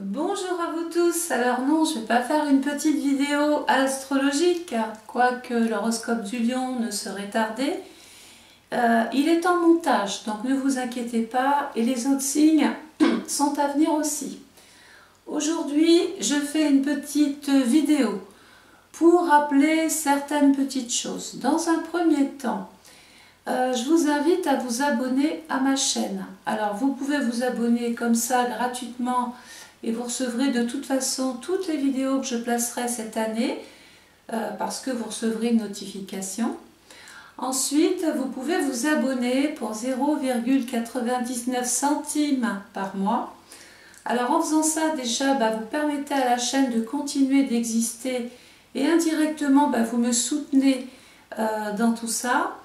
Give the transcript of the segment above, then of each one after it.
Bonjour à vous tous. Alors non, je ne vais pas faire une petite vidéo astrologique, quoique l'horoscope du lion ne serait tardé. Il est en montage, donc ne vous inquiétez pas, et les autres signes sont à venir aussi. Aujourd'hui, je fais une petite vidéo pour rappeler certaines petites choses. Dans un premier temps, je vous invite à vous abonner à ma chaîne. Alors vous pouvez vous abonner comme ça gratuitement et vous recevrez de toute façon toutes les vidéos que je placerai cette année parce que vous recevrez une notification. Ensuite, vous pouvez vous abonner pour 0,99 centimes par mois. Alors en faisant ça, déjà, vous permettez à la chaîne de continuer d'exister et indirectement, vous me soutenez dans tout ça.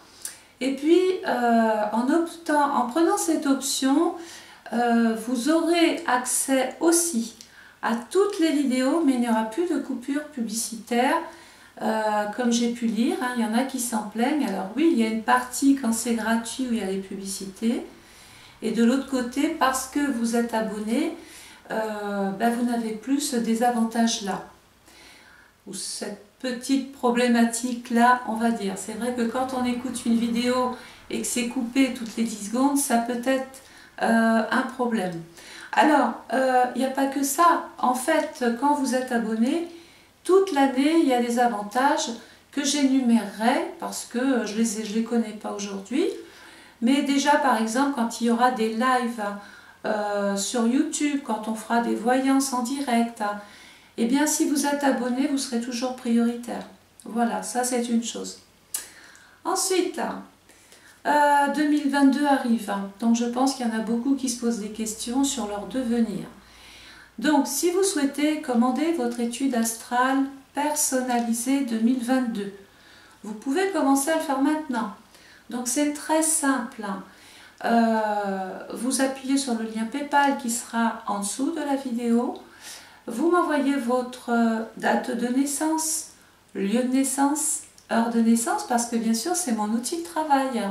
Et puis, en prenant cette option, vous aurez accès aussi à toutes les vidéos, mais il n'y aura plus de coupures publicitaires, comme j'ai pu lire. Il y en a qui s'en plaignent. Alors oui, il y a une partie quand c'est gratuit où il y a les publicités. Et de l'autre côté, parce que vous êtes abonné, vous n'avez plus ce désavantage-là. Ou cette petite problématique-là, on va dire. C'est vrai que quand on écoute une vidéo et que c'est coupé toutes les 10 secondes, ça peut être un problème. Alors, il n'y a pas que ça. En fait, quand vous êtes abonné, toute l'année, il y a des avantages que j'énumérerai parce que je les connais pas aujourd'hui. Mais déjà, par exemple, quand il y aura des lives sur YouTube, quand on fera des voyances en direct, eh bien, si vous êtes abonné, vous serez toujours prioritaire. Voilà, ça c'est une chose. Ensuite, 2022 arrive, donc je pense qu'il y en a beaucoup qui se posent des questions sur leur devenir. Donc, si vous souhaitez commander votre étude astrale personnalisée 2022, vous pouvez commencer à le faire maintenant. Donc, c'est très simple. Vous appuyez sur le lien PayPal qui sera en dessous de la vidéo. Vous m'envoyez votre date de naissance, lieu de naissance, heure de naissance, parce que bien sûr, c'est mon outil de travail.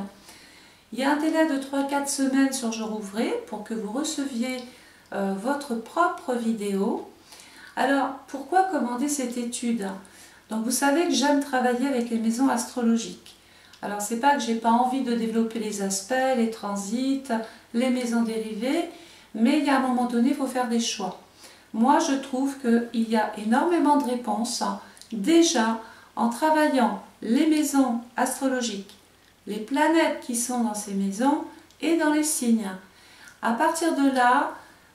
Il y a un délai de 3-4 semaines sur jour ouvré pour que vous receviez votre propre vidéo. Alors, pourquoi commander cette étude? Donc, vous savez que j'aime travailler avec les maisons astrologiques. Alors, c'est pas que j'ai pas envie de développer les aspects, les transits, les maisons dérivées, mais il y a un moment donné, il faut faire des choix. Moi, je trouve qu'il y a énormément de réponses déjà en travaillant les maisons astrologiques, les planètes qui sont dans ces maisons et dans les signes. À partir de là,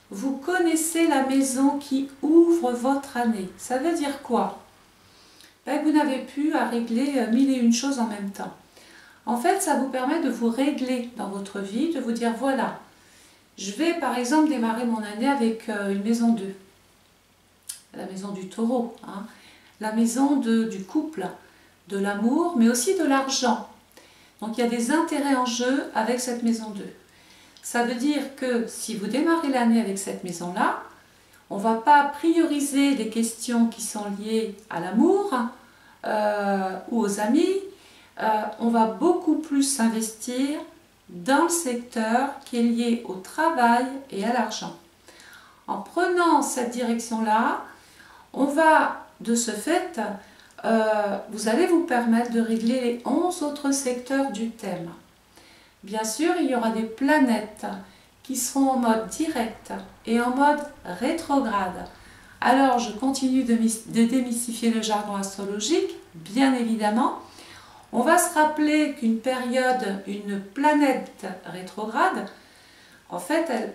vous connaissez la maison qui ouvre votre année. Ça veut dire quoi? Vous n'avez plus à régler 1001 choses en même temps. En fait, ça vous permet de vous régler dans votre vie, de vous dire voilà, je vais par exemple démarrer mon année avec une maison 2. La maison du taureau, la maison du couple, de l'amour, mais aussi de l'argent. Donc il y a des intérêts en jeu avec cette maison 2. Ça veut dire que si vous démarrez l'année avec cette maison-là, on ne va pas prioriser les questions qui sont liées à l'amour ou aux amis. On va beaucoup plus s'investir dans le secteur qui est lié au travail et à l'argent. En prenant cette direction-là, on va, de ce fait, vous allez vous permettre de régler les 11 autres secteurs du thème. Bien sûr, il y aura des planètes qui seront en mode direct et en mode rétrograde. Alors, je continue de démystifier le jargon astrologique, bien évidemment. On va se rappeler qu'une période, une planète rétrograde, en fait,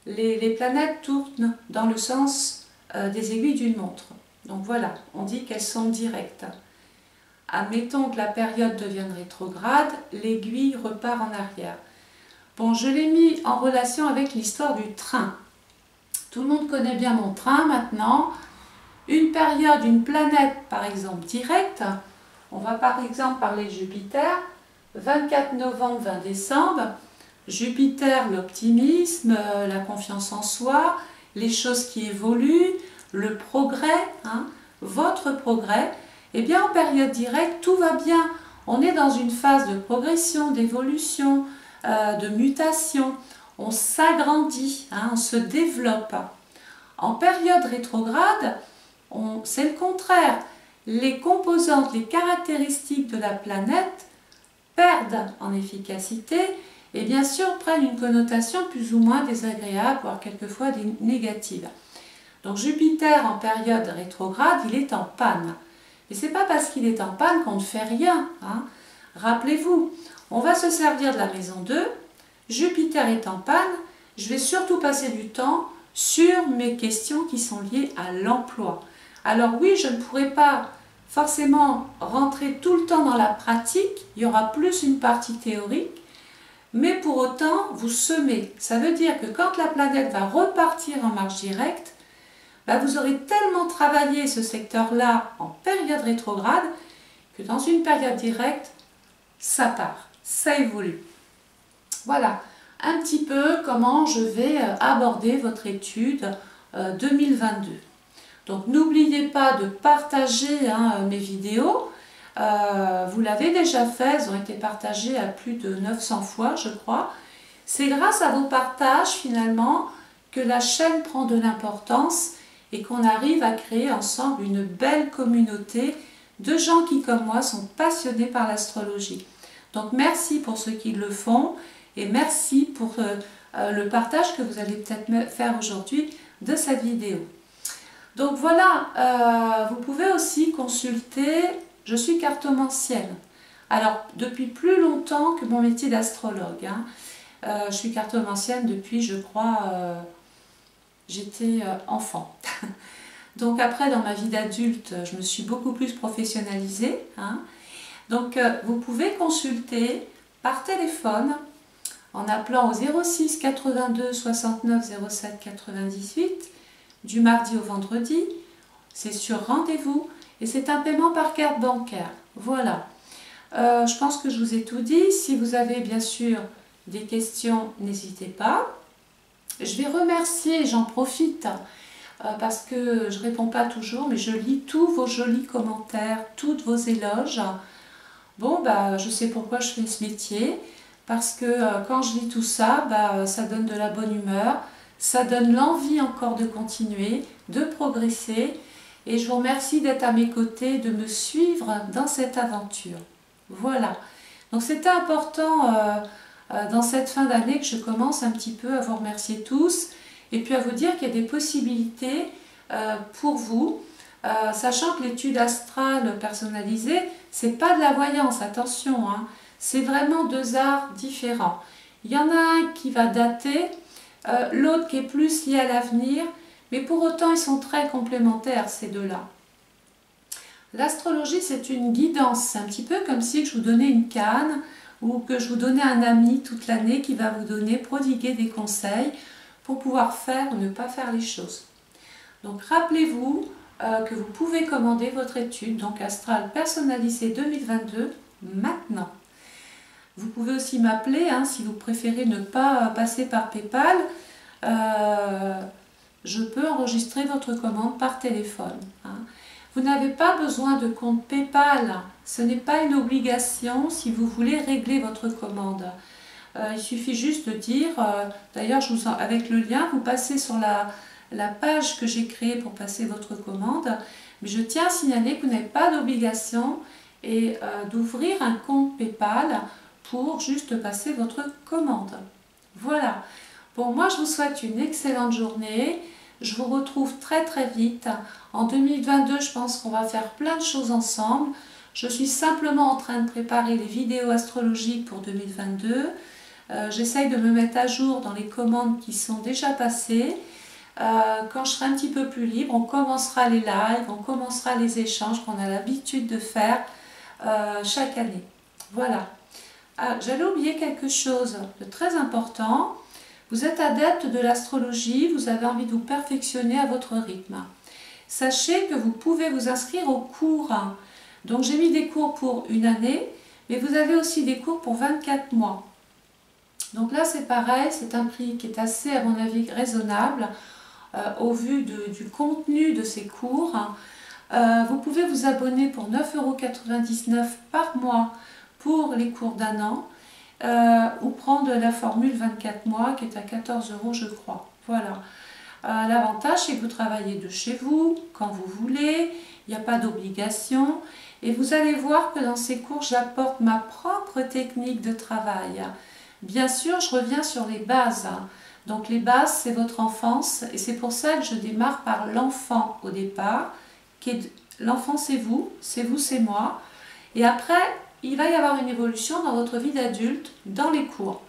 les planètes tournent dans le sens des aiguilles d'une montre. Donc voilà, on dit qu'elles sont directes. Admettons que la période devienne rétrograde, l'aiguille repart en arrière. Bon, je l'ai mis en relation avec l'histoire du train. Tout le monde connaît bien mon train maintenant. Une période, une planète par exemple directe, on va par exemple parler de Jupiter, 24 novembre, 20 décembre, Jupiter, l'optimisme, la confiance en soi, les choses qui évoluent, le progrès, votre progrès, eh bien en période directe, tout va bien. On est dans une phase de progression, d'évolution, de mutation. On s'agrandit, on se développe. En période rétrograde, c'est le contraire. Les composantes, les caractéristiques de la planète perdent en efficacité et bien sûr prennent une connotation plus ou moins désagréable, voire quelquefois négative. Donc Jupiter en période rétrograde, il est en panne. Et ce n'est pas parce qu'il est en panne qu'on ne fait rien. Hein. Rappelez-vous, on va se servir de la maison 2, Jupiter est en panne, je vais surtout passer du temps sur mes questions qui sont liées à l'emploi. Alors oui, je ne pourrai pas forcément rentrer tout le temps dans la pratique, il y aura plus une partie théorique, mais pour autant, vous semez. Ça veut dire que quand la planète va repartir en marche directe, vous aurez tellement travaillé ce secteur-là en période rétrograde que dans une période directe, ça part, ça évolue. Voilà un petit peu comment je vais aborder votre étude 2022. Donc n'oubliez pas de partager mes vidéos. Vous l'avez déjà fait, elles ont été partagées à plus de 900 fois, je crois. C'est grâce à vos partages finalement que la chaîne prend de l'importance et qu'on arrive à créer ensemble une belle communauté de gens qui, comme moi, sont passionnés par l'astrologie. Donc merci pour ceux qui le font et merci pour le partage que vous allez peut-être faire aujourd'hui de cette vidéo. Donc voilà, vous pouvez aussi consulter, je suis cartomancienne. Alors depuis plus longtemps que mon métier d'astrologue, je suis cartomancienne depuis, je crois, j'étais enfant. Donc après, dans ma vie d'adulte, je me suis beaucoup plus professionnalisée. Donc vous pouvez consulter par téléphone en appelant au 06 82 69 07 98 du mardi au vendredi. C'est sur rendez-vous et c'est un paiement par carte bancaire. Voilà. Je pense que je vous ai tout dit. Si vous avez bien sûr des questions, n'hésitez pas. Je vais remercier, j'en profite, parce que je ne réponds pas toujours, mais je lis tous vos jolis commentaires, toutes vos éloges. Bon, je sais pourquoi je fais ce métier, parce que quand je lis tout ça, ça donne de la bonne humeur, ça donne l'envie encore de continuer, de progresser, et je vous remercie d'être à mes côtés, de me suivre dans cette aventure. Voilà. Donc c'était important dans cette fin d'année que je commence un petit peu à vous remercier tous et puis à vous dire qu'il y a des possibilités pour vous, sachant que l'étude astrale personnalisée, c'est pas de la voyance, attention, c'est vraiment deux arts différents. Il y en a un qui va dater, l'autre qui est plus lié à l'avenir, mais pour autant ils sont très complémentaires ces deux-là. L'astrologie, c'est une guidance, c'est un petit peu comme si je vous donnais une canne ou que je vous donnais un ami toute l'année qui va vous donner, prodiguer des conseils pour pouvoir faire ou ne pas faire les choses. Donc rappelez-vous que vous pouvez commander votre étude, donc Astral personnalisée 2022, maintenant. Vous pouvez aussi m'appeler si vous préférez ne pas passer par PayPal. Je peux enregistrer votre commande par téléphone. Vous n'avez pas besoin de compte PayPal, ce n'est pas une obligation si vous voulez régler votre commande. Il suffit juste de dire, d'ailleurs avec le lien, vous passez sur la page que j'ai créée pour passer votre commande, mais je tiens à signaler que vous n'avez pas d'obligation et d'ouvrir un compte PayPal pour juste passer votre commande. Voilà, bon moi je vous souhaite une excellente journée. Je vous retrouve très très vite. En 2022, je pense qu'on va faire plein de choses ensemble. Je suis simplement en train de préparer les vidéos astrologiques pour 2022. J'essaye de me mettre à jour dans les commandes qui sont déjà passées. Quand je serai un petit peu plus libre, on commencera les lives, on commencera les échanges qu'on a l'habitude de faire chaque année. Voilà. J'allais oublier quelque chose de très important. Vous êtes adepte de l'astrologie, vous avez envie de vous perfectionner à votre rythme. Sachez que vous pouvez vous inscrire aux cours. Donc j'ai mis des cours pour une année, mais vous avez aussi des cours pour 24 mois. Donc là c'est pareil, c'est un prix qui est assez à mon avis raisonnable au vu du contenu de ces cours. Vous pouvez vous abonner pour 9,99 € par mois pour les cours d'un an. Ou prendre la formule 24 mois qui est à 14 € je crois. Voilà. L'avantage, c'est que vous travaillez de chez vous, quand vous voulez, il n'y a pas d'obligation. Et vous allez voir que dans ces cours, j'apporte ma propre technique de travail. Bien sûr, je reviens sur les bases. Donc les bases, c'est votre enfance. Et c'est pour ça que je démarre par l'enfant au départ. L'enfant, c'est vous, c'est moi. Et après, il va y avoir une évolution dans votre vie d'adulte, dans les cours.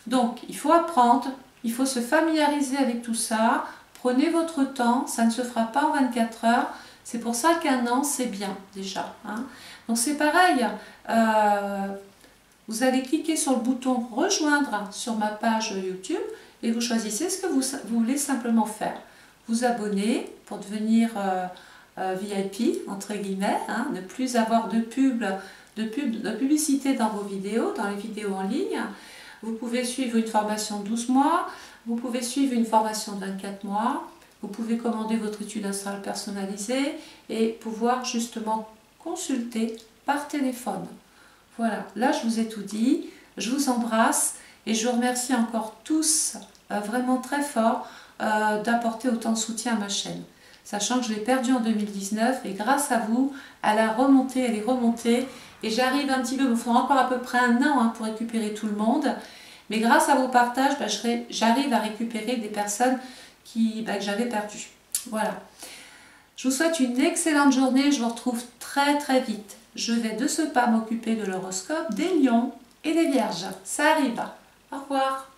Donc, il faut apprendre, il faut se familiariser avec tout ça. Prenez votre temps, ça ne se fera pas en 24 heures. C'est pour ça qu'un an, c'est bien déjà. Hein. Donc, c'est pareil. Vous allez cliquer sur le bouton « Rejoindre » sur ma page YouTube et vous choisissez ce que vous voulez simplement faire. Vous abonner pour devenir VIP, entre guillemets, hein, ne plus avoir de publicité dans vos vidéos, dans les vidéos en ligne. Vous pouvez suivre une formation de 12 mois, vous pouvez suivre une formation de 24 mois, vous pouvez commander votre étude astrale personnalisée et pouvoir justement consulter par téléphone. Voilà, là je vous ai tout dit, je vous embrasse et je vous remercie encore tous vraiment très fort d'apporter autant de soutien à ma chaîne. Sachant que je l'ai perdue en 2019 et grâce à vous, elle est remontée et j'arrive un petit peu, il me faudra encore à peu près un an hein, pour récupérer tout le monde. Mais grâce à vos partages, j'arrive à récupérer des personnes que j'avais perdues. Voilà. Je vous souhaite une excellente journée, je vous retrouve très très vite. Je vais de ce pas m'occuper de l'horoscope des lions et des vierges. Ça arrive. Au revoir.